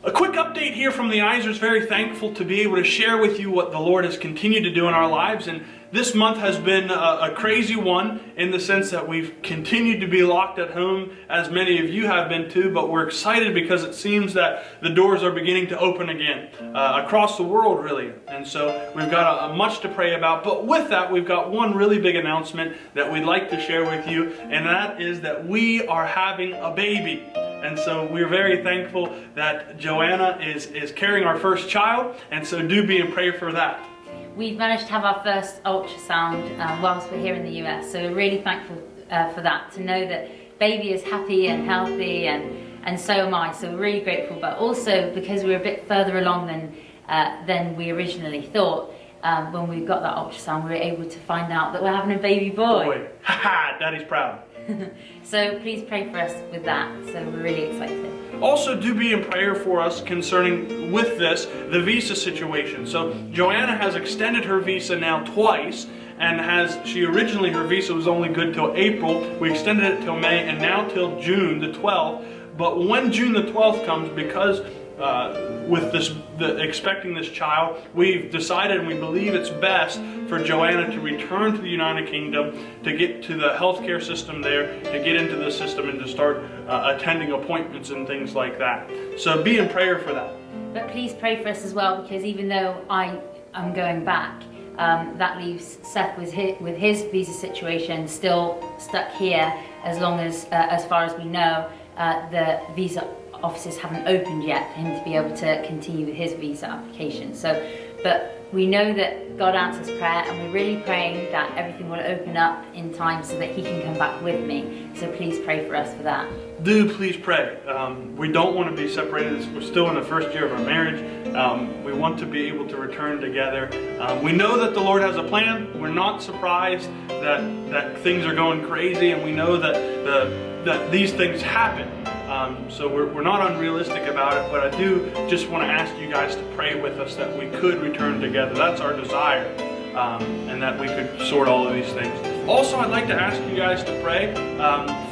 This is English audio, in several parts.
A quick update here from the Izers. Very thankful to be able to share with you what the Lord has continued to do in our lives. And this month has been a crazy one in the sense that we've continued to be locked at home, as many of you have been too. But we're excited because it seems that the doors are beginning to open again across the world, really. And so we've got much to pray about. But with that, we've got one really big announcement that we'd like to share with you. And that is that we are having a baby. And so we're very thankful that Joanna is carrying our first child, and so do be in prayer for that. We've managed to have our first ultrasound whilst we're here in the US, so we're really thankful for that, to know that baby is happy and healthy, and so am I, so we're really grateful. But also because we're a bit further along than we originally thought, when we got that ultrasound, we were able to find out that we're having a baby boy. Haha, Daddy's proud. So please pray for us with that. So we're really excited. Also, do be in prayer for us concerning with this, the visa situation. So Joanna has extended her visa now twice, and her visa was only good till April. We extended it till May, and now till June the 12th. But when June the 12th comes, because with expecting this child, we've decided and we believe it's best for Joanna to return to the United Kingdom, to get to the healthcare system there, to get into the system and to start attending appointments and things like that. So be in prayer for that. But please pray for us as well, because even though I am going back, that leaves Seth with his visa situation still stuck here as far as we know, the visa offices haven't opened yet for him to be able to continue with his visa application. But we know that God answers prayer, and we're really praying that everything will open up in time so that he can come back with me. So please pray for us for that. Do please pray. We don't want to be separated. We're still in the first year of our marriage. We want to be able to return together. We know that the Lord has a plan. We're not surprised that things are going crazy, and we know that these things happen. So we're not unrealistic about it, but I do just want to ask you guys to pray with us that we could return together. That's our desire, and that we could sort all of these things. Also, I'd like to ask you guys to pray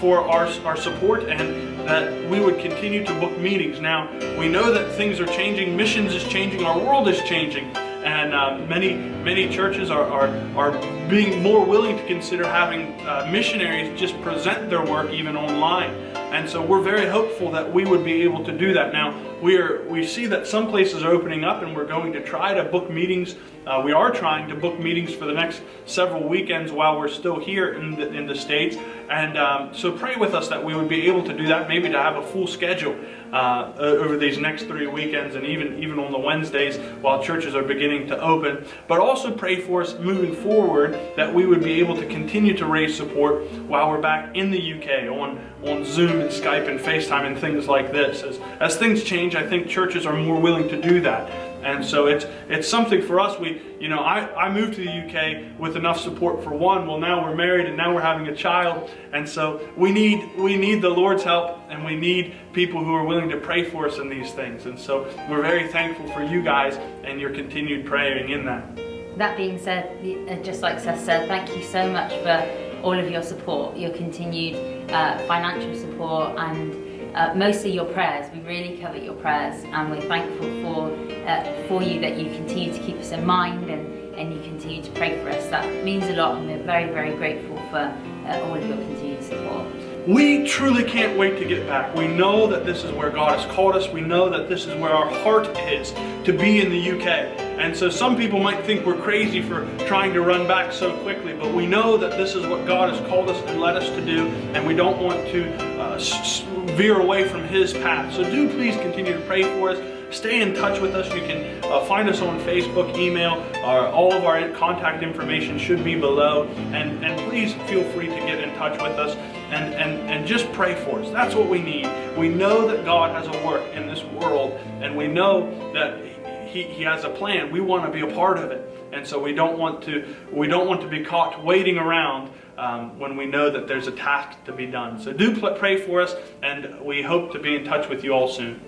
for our support, and that we would continue to book meetings. Now, we know that things are changing, missions is changing, our world is changing, and many churches are being more willing to consider having missionaries just present their work even online. And so we're very hopeful that we would be able to do that. Now, we see that some places are opening up, and we're going to try to book meetings. We are trying to book meetings for the next several weekends while we're still here in the States. And so pray with us that we would be able to do that, maybe to have a full schedule over these next 3 weekends, and even on the Wednesdays while churches are beginning to open. But also pray for us moving forward that we would be able to continue to raise support while we're back in the UK on Zoom and Skype and FaceTime and things like this. As things change, I think churches are more willing to do that. And so it's something for us. I moved to the UK with enough support for one. Well, now we're married, and now we're having a child, and so we need the Lord's help, and we need people who are willing to pray for us in these things. And so we're very thankful for you guys and your continued praying in that. That being said, just like Seth said, thank you so much for all of your support, your continued financial support, and mostly your prayers. We really covet your prayers, and we're thankful for you, that you continue to keep us in mind, and you continue to pray for us. That means a lot, and we're very, very grateful for all of your continued support. We truly can't wait to get back. We know that this is where God has called us. We know that this is where our heart is, to be in the UK. And so some people might think we're crazy for trying to run back so quickly, but we know that this is what God has called us and led us to do, and we don't want to veer away from His path. So do please continue to pray for us. Stay in touch with us. You can find us on Facebook, email, all of our contact information should be below. And please feel free to get in touch with us and just pray for us. That's what we need. We know that God has a work in this world, and we know that He has a plan. We want to be a part of it. And so we don't want to be caught waiting around when we know that there's a task to be done. So do pray for us, and we hope to be in touch with you all soon.